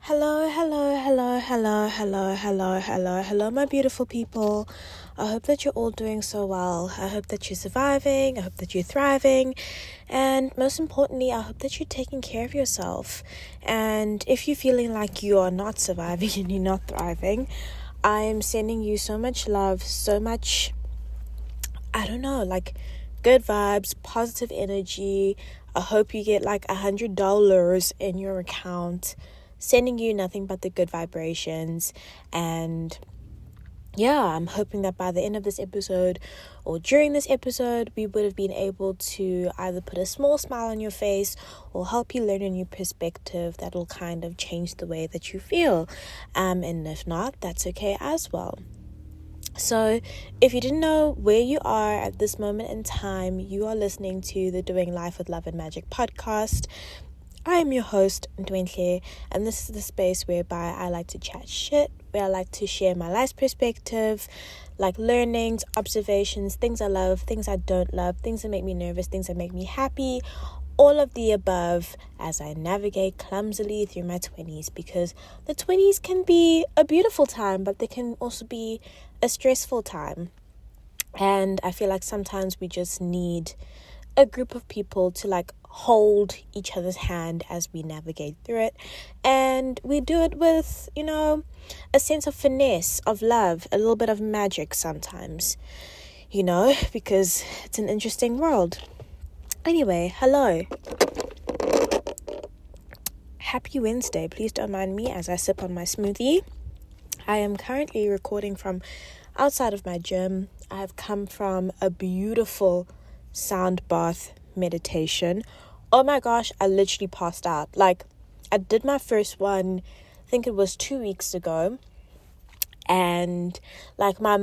Hello, my beautiful people. I hope that you're all doing so well. I hope that you're surviving. I hope that you're thriving. And most importantly, I hope that you're taking care of yourself. And if you're feeling like you are not surviving and you're not thriving, I am sending you so much love, so much, good vibes, positive energy. I hope you get like $100 in your account. Sending you nothing but the good vibrations. And yeah, I'm hoping that by the end of this episode or during this episode, we would have been able to either put a small smile on your face or help you learn a new perspective that will kind of change the way that you feel. And if not, that's okay as well. So if you didn't know where you are at this moment in time, you are listening to the Doing Life with Love and Magic podcast. I am your host, Ndwenhle, and this is the space whereby I like to chat shit, where I like to share my life perspective, like learnings, observations, things I love, things I don't love, things that make me nervous, things that make me happy, all of the above as I navigate clumsily through my 20s, because the 20s can be a beautiful time, but they can also be a stressful time. And I feel like sometimes we just need a group of people to like hold each other's hand as we navigate through it, and we do it with a sense of finesse, of love, a little bit of magic sometimes, because it's an interesting world. Anyway, hello, happy Wednesday. Please don't mind me as I sip on my smoothie. I am currently recording from outside of my gym. I have come from a beautiful sound bath meditation. Oh my gosh, I literally passed out. Like, I did my first one, I think it was 2 weeks ago, and like my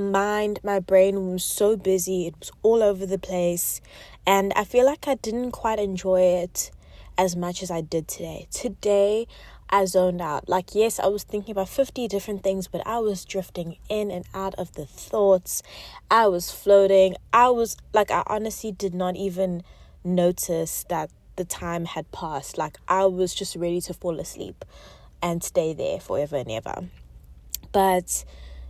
brain was so busy, it was all over the place, and I feel like I didn't quite enjoy it as much as I did today. Today I zoned out. Like, yes, I was thinking about 50 different things, but I was drifting in and out of the thoughts. I was floating. I honestly did not even notice that the time had passed. Like, I was just ready to fall asleep and stay there forever and ever. But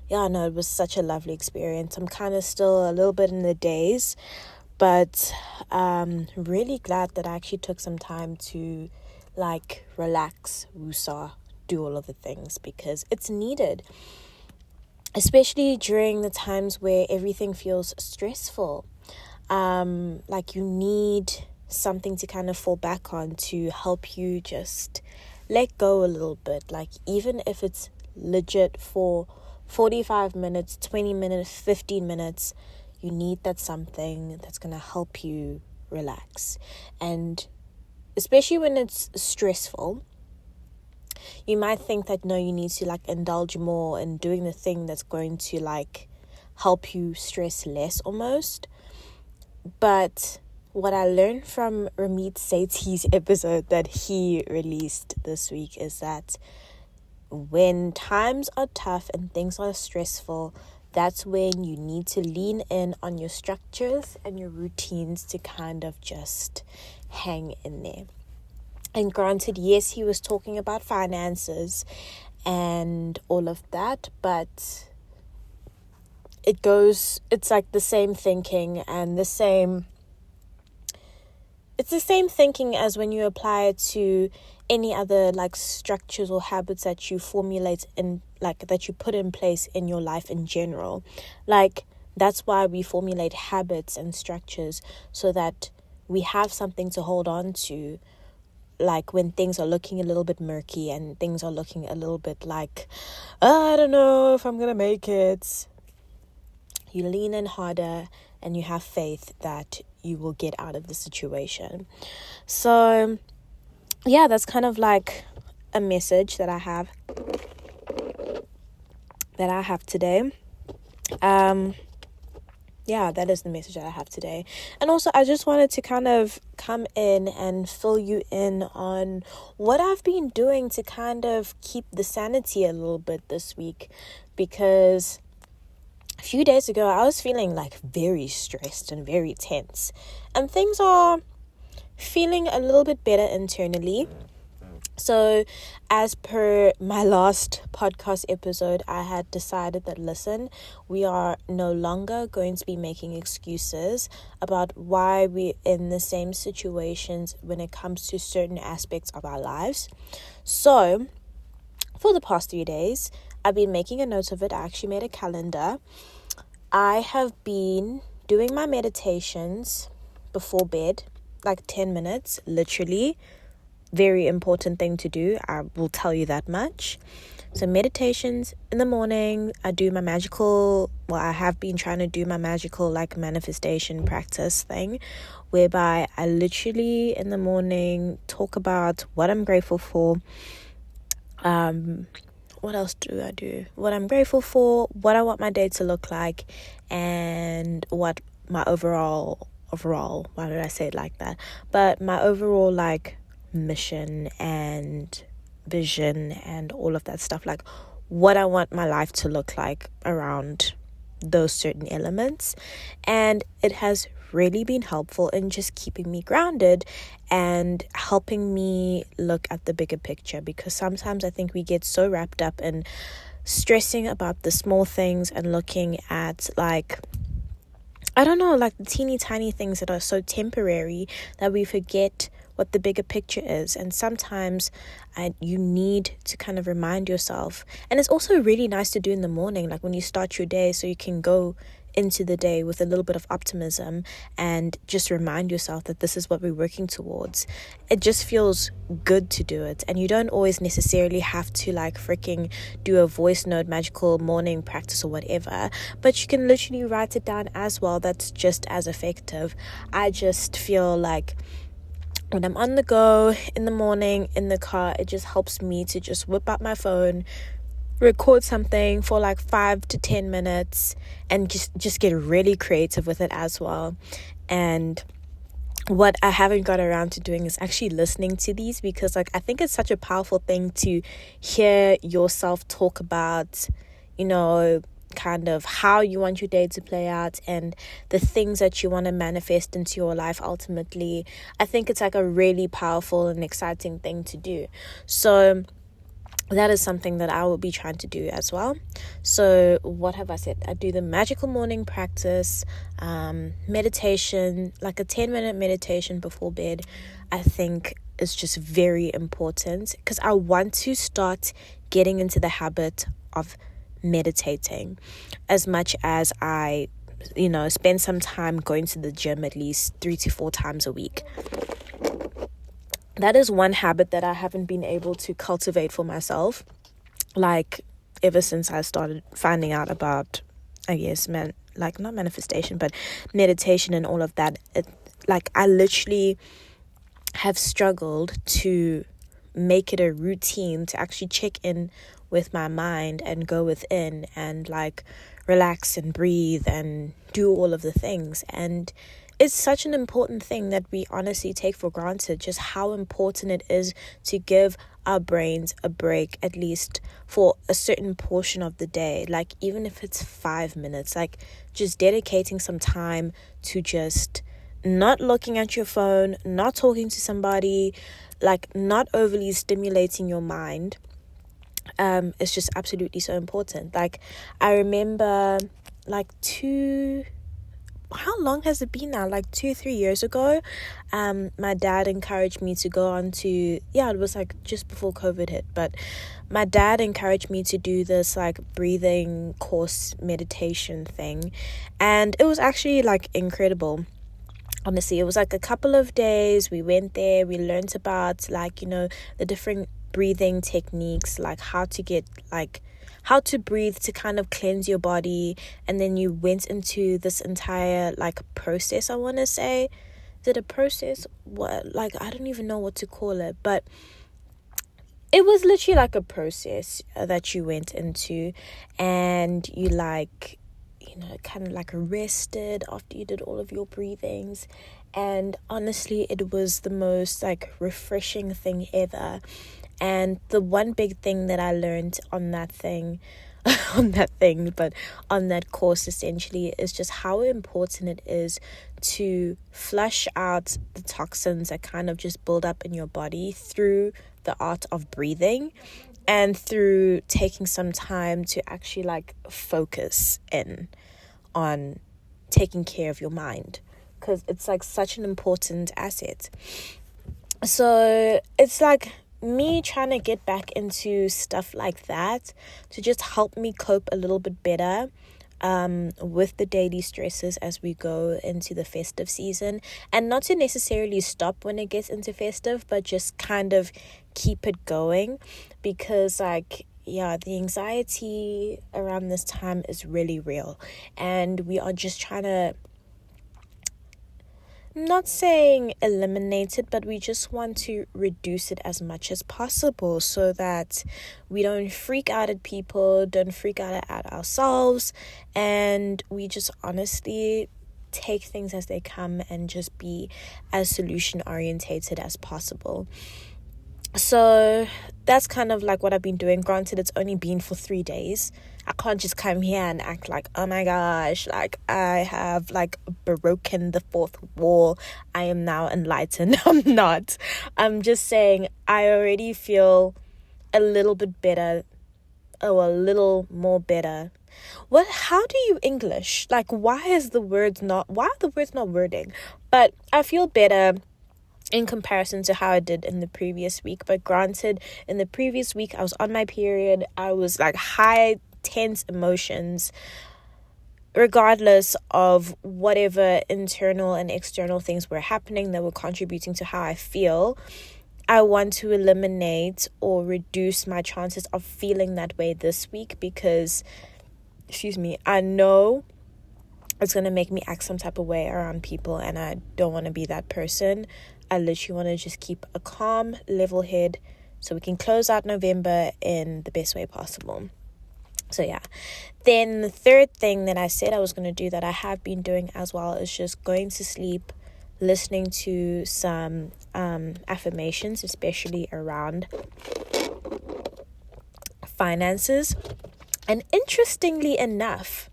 yeah, no, it was such a lovely experience. I'm kind of still a little bit in the daze, but really glad that I actually took some time to like relax, woosah, do all of the things, because it's needed, especially during the times where everything feels stressful. Like, you need something to kind of fall back on to help you just let go a little bit. Like, even if it's legit for 45 minutes, 20 minutes, 15 minutes, you need that something that's going to help you relax. And especially when it's stressful, you might think that no, you need to like indulge more in doing the thing that's going to like help you stress less almost. But what I learned from Ramit Sethi's episode that he released this week is that when times are tough and things are stressful, that's when you need to lean in on your structures and your routines to kind of just hang in there. And granted, yes, he was talking about finances and all of that, but it's like the same thinking and it's the same thinking as when you apply it to any other like structures or habits that you formulate in, like that you put in place in your life in general. Like, that's why we formulate habits and structures, so that we have something to hold on to, like when things are looking a little bit murky and things are looking a little bit like, I don't know if I'm gonna make it. You lean in harder and you have faith that you will get out of the situation. So yeah, that's kind of like a message that I have today. Yeah, that is the message that I have today. And also, I just wanted to kind of come in and fill you in on what I've been doing to kind of keep the sanity a little bit this week, because a few days ago I was feeling like very stressed and very tense, and things are feeling a little bit better internally. So, as per my last podcast episode, I had decided that, listen, we are no longer going to be making excuses about why we're in the same situations when it comes to certain aspects of our lives. So, for the past 3 days, I've been making a note of it. I actually made a calendar. I have been doing my meditations before bed, like 10 minutes, literally. Very important thing to do, I will tell you that much. So meditations in the morning, I have been trying to do my magical like manifestation practice thing, whereby I literally in the morning talk about what I'm grateful for. What else do I do? What I'm grateful for, what I want my day to look like, and what my overall, why did I say it like that? But my overall like mission and vision and all of that stuff, like what I want my life to look like around those certain elements. And it has really been helpful in just keeping me grounded and helping me look at the bigger picture, because sometimes I think we get so wrapped up in stressing about the small things and looking at like, I don't know, like the teeny tiny things that are so temporary that we forget what the bigger picture is. And sometimes you need to kind of remind yourself. And it's also really nice to do in the morning, like when you start your day, so you can go into the day with a little bit of optimism and just remind yourself that this is what we're working towards. It just feels good to do it, and you don't always necessarily have to like freaking do a voice note magical morning practice or whatever, but you can literally write it down as well. That's just as effective. I just feel like when I'm on the go in the morning in the car, it just helps me to just whip out my phone, record something for like 5 to 10 minutes, and just get really creative with it as well. And what I haven't got around to doing is actually listening to these, because like I think it's such a powerful thing to hear yourself talk about, kind of how you want your day to play out and the things that you want to manifest into your life ultimately. I think it's like a really powerful and exciting thing to do. So that is something that I will be trying to do as well. So what have I said? I do the magical morning practice, meditation, like a 10-minute meditation before bed. I think is just very important, because I want to start getting into the habit of meditating as much as I spend some time going to the gym at least 3 to 4 times a week. That is one habit that I haven't been able to cultivate for myself, like ever since I started finding out about, I guess, not manifestation, but meditation and all of that. I literally have struggled to make it a routine to actually check in with my mind and go within and like relax and breathe and do all of the things. And it's such an important thing that we honestly take for granted, just how important it is to give our brains a break, at least for a certain portion of the day. Like even if it's 5 minutes, like just dedicating some time to just not looking at your phone, not talking to somebody, like not overly stimulating your mind. It's just absolutely so important. Like I remember how long has it been now? Like 2-3 years ago, my dad encouraged me to go on to, it was like just before COVID hit, but my dad encouraged me to do this like breathing course meditation thing, and it was actually like incredible. Honestly, it was like a couple of days. We went there, we learned about the different breathing techniques, like how to breathe to kind of cleanse your body. And then you went into this entire like process, I want to say. Is it a process? What, like, I don't even know what to call it, but it was literally like a process that you went into, and you kind of like rested after you did all of your breathings. And honestly, it was the most like refreshing thing ever. And the one big thing that I learned on that course essentially is just how important it is to flush out the toxins that kind of just build up in your body through the art of breathing, and through taking some time to actually like focus in on taking care of your mind, because it's like such an important asset. So it's like me trying to get back into stuff like that to just help me cope a little bit better with the daily stresses as we go into the festive season, and not to necessarily stop when it gets into festive, but just kind of keep it going, because like, yeah, the anxiety around this time is really real, and we are just trying to, I'm not saying eliminate it, but we just want to reduce it as much as possible so that we don't freak out at people, don't freak out at ourselves, and we just honestly take things as they come and just be as solution orientated as possible. So that's kind of like what I've been doing. Granted, it's only been for 3 days. I can't just come here and act like, oh my gosh, like I have like broken the fourth wall, I am now enlightened. I'm not. I'm just saying I already feel a little bit better, or a little more better. How do you English? Like, why are the words not wording? But I feel better in comparison to how I did in the previous week. But granted, in the previous week, I was on my period. I was like high, tense emotions, regardless of whatever internal and external things were happening that were contributing to how I feel. I want to eliminate or reduce my chances of feeling that way this week, because, I know it's going to make me act some type of way around people, and I don't want to be that person. I literally want to just keep a calm, level head so we can close out November in the best way possible. So yeah. Then the third thing that I said I was going to do, that I have been doing as well, is just going to sleep, listening to some affirmations, especially around finances. And interestingly enough,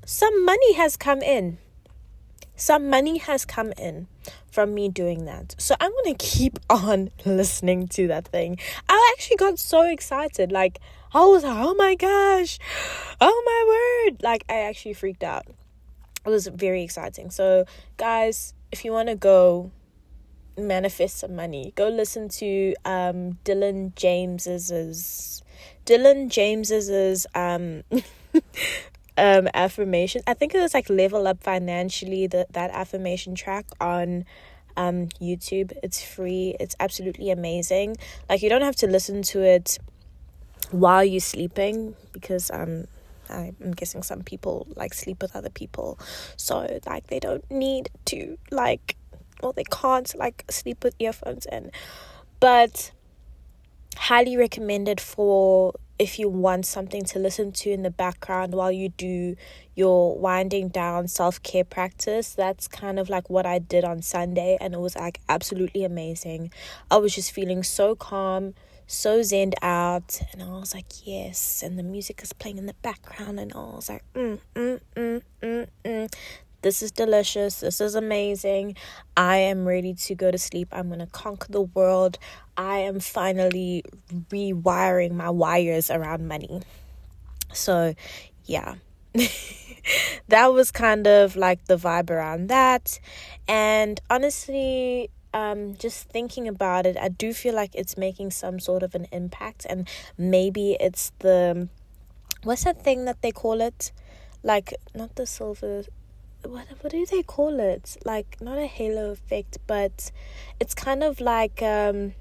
some money has come in. From me doing that. So I'm going to keep on listening to that thing. I actually got so excited. Like, I was like, oh my gosh, oh my word. Like, I actually freaked out. It was very exciting. So guys, if you want to go manifest some money, go listen to Dylan James's affirmation. I think it was like Level Up Financially, that affirmation track on YouTube. It's free. It's absolutely amazing. Like, you don't have to listen to it while you're sleeping, because I'm guessing some people like sleep with other people, so like they don't need to like, or they can't like sleep with earphones in. But highly recommended for if you want something to listen to in the background while you do your winding down self-care practice. That's kind of like what I did on Sunday, and it was like absolutely amazing. I was just feeling so calm, so zenned out, and I was like, yes. And the music is playing in the background, and I was like, this is delicious. This is amazing. I am ready to go to sleep. I'm going to conquer the world. I am finally rewiring my wires around money. So, yeah. That was kind of like the vibe around that. And honestly, just thinking about it, I do feel like it's making some sort of an impact. And maybe it's what's that thing that they call it? Like, not the silver... What do they call it? Like, not a halo effect, but it's kind of like the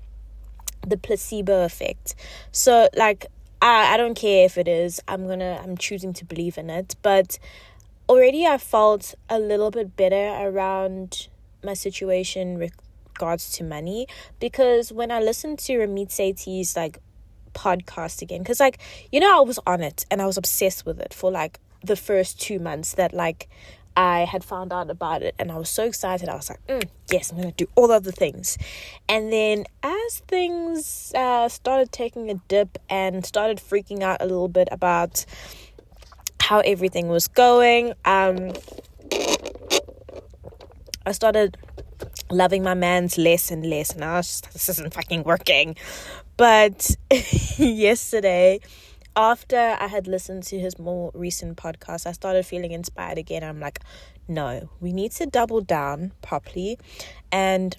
placebo effect. So like, I don't care if it is. I'm choosing to believe in it. But already I felt a little bit better around my situation with regards to money, because when I listened to Ramit Sethi's like podcast again, because like, I was on it and I was obsessed with it for like the first 2 months that like I had found out about it, and I was so excited. I was like, yes, I'm going to do all of the things. And then as things started taking a dip and started freaking out a little bit about how everything was going, I started loving my man's less and less, and I was just, this isn't fucking working. But yesterday, after I had listened to his more recent podcast, I started feeling inspired again. I'm like, no, we need to double down properly, and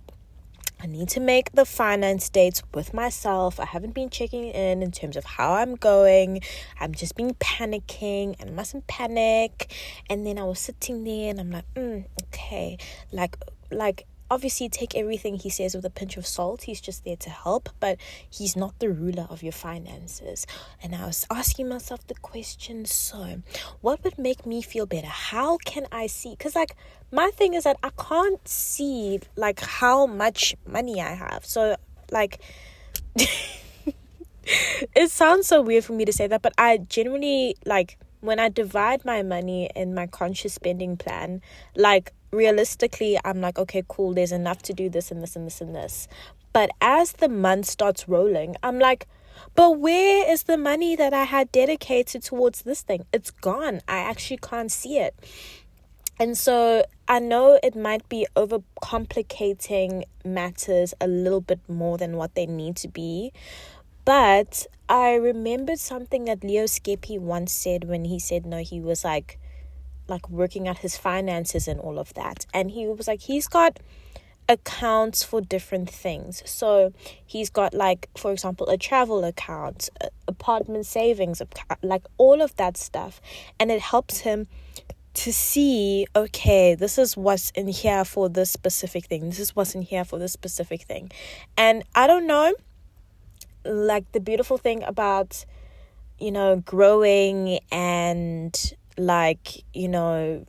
I need to make the finance dates with myself. I haven't been checking in terms of how I'm going. I'm just been panicking, and I mustn't panic. And then I was sitting there and I'm like, okay, like obviously take everything he says with a pinch of salt. He's just there to help, but he's not the ruler of your finances. And I was asking myself the question, so what would make me feel better? How can I see? Because like my thing is that I can't see like how much money I have. So like it sounds so weird for me to say that, but I generally, like, when I divide my money in my conscious spending plan, like, realistically, I'm like, okay, cool, there's enough to do this and this and this and this. But as the month starts rolling, I'm like, but where is the money that I had dedicated towards this thing? It's gone. I actually can't see it. And so I know it might be overcomplicating matters a little bit more than what they need to be. But I remembered something that Leo Skepi once said when he said, no, he was like working out his finances and all of that. And he was like, he's got accounts for different things. So he's got, like, for example, a travel account, apartment savings, like all of that stuff. And it helps him to see, okay, this is what's in here for this specific thing. This is what's in here for this specific thing. And I don't know, like, the beautiful thing about, you know, growing and, like, you know,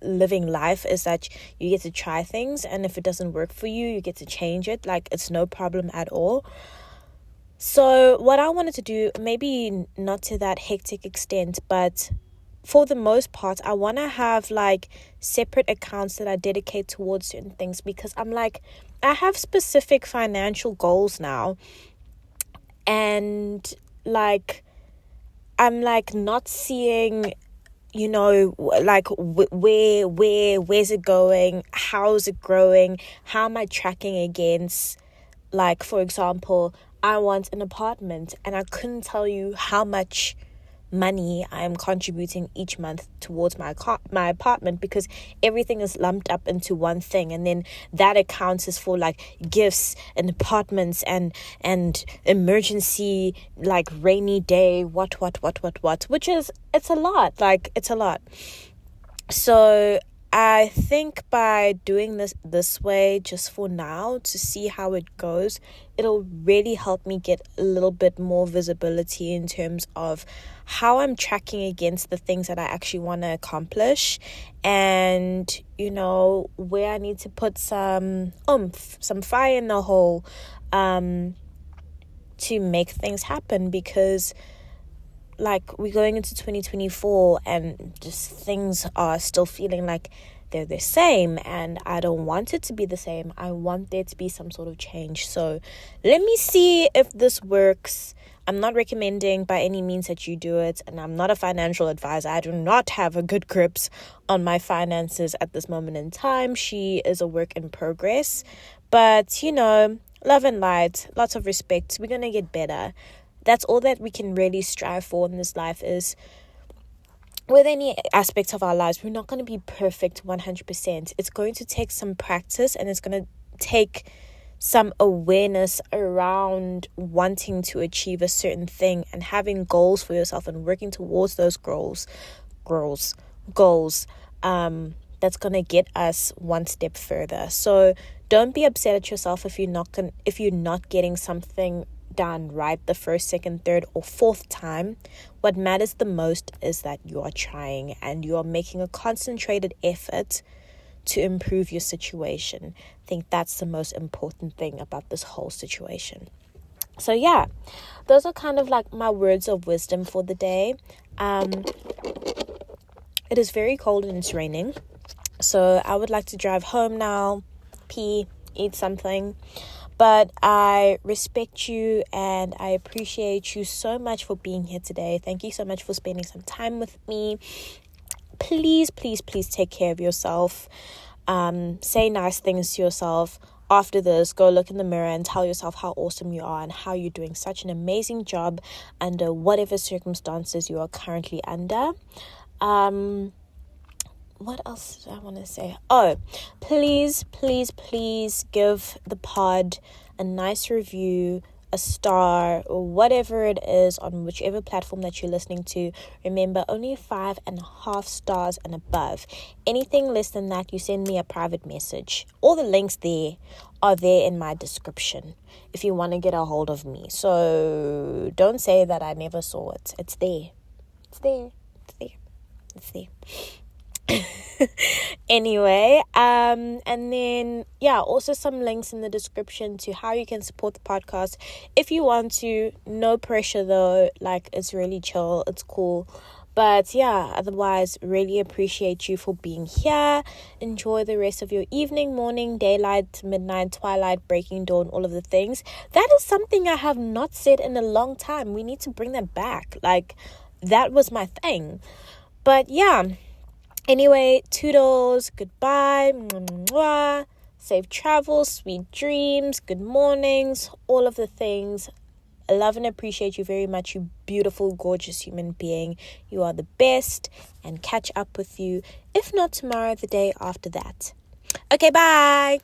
living life is that you get to try things, and if it doesn't work for you, you get to change it. Like, it's no problem at all. So what I wanted to do, maybe not to that hectic extent, but for the most part, I want to have like separate accounts that I dedicate towards certain things, because I'm like, I have specific financial goals now. And like, I'm like not seeing, you know, like where's it going? How's it growing? How am I tracking against, like, for example, I want an apartment and I couldn't tell you how much money I'm contributing each month towards my apartment, because everything is lumped up into one thing, and then that account is for like gifts and apartments and emergency, like rainy day, what, which is, it's a lot. So I think by doing this way, just for now, to see how it goes, it'll really help me get a little bit more visibility in terms of how I'm tracking against the things that I actually want to accomplish, and, you know, where I need to put some some fire in the hole to make things happen. Because, like, we're going into 2024 and just things are still feeling like they're the same, and I don't want it to be the same. I want there to be some sort of change. So let me see if this works. I'm not recommending by any means that you do it, and I'm not a financial advisor. I do not have a good grips on my finances at this moment in time. She is a work in progress, but, you know, love and light, lots of respect. We're going to get better. That's all that we can really strive for in this life. Is with any aspect of our lives, we're not going to be perfect 100%. It's going to take some practice, and it's going to take some awareness around wanting to achieve a certain thing and having goals for yourself and working towards those goals. That's going to get us one step further. So don't be upset at yourself if you're not getting something done right the first, second, third, or fourth time. What matters the most is that you are trying and you are making a concentrated effort to improve your situation. I think that's the most important thing about this whole situation. So yeah, those are kind of like my words of wisdom for the day. It is very cold and it's raining, so I would like to drive home now, eat something. But I respect you and I appreciate you so much for being here today. Thank you so much for spending some time with me. Please take care of yourself. Say nice things to yourself. After this, go look in the mirror and tell yourself how awesome you are and how you're doing such an amazing job under whatever circumstances you are currently under. What else did I want to say? Oh, please give the pod a nice review, a star, or whatever it is on whichever platform that you're listening to. Remember, only 5.5 stars and above. Anything less than that, you send me a private message. All the links there are there in my description if you want to get a hold of me. So don't say that I never saw it. It's there. Anyway, and then also some links in the description to how you can support the podcast if you want to. No pressure though, like it's really chill, it's cool. But otherwise, really appreciate you for being here. Enjoy the rest of your evening, morning, daylight, midnight, twilight, breaking dawn, all of the things. That is something I have not said in a long time. We need to bring that back. Like, that was my thing. But anyway, toodles, goodbye, mwah, safe travels, sweet dreams, good mornings, all of the things. I love and appreciate you very much, you beautiful, gorgeous human being. You are the best, and catch up with you, if not tomorrow, the day after that. Okay, bye.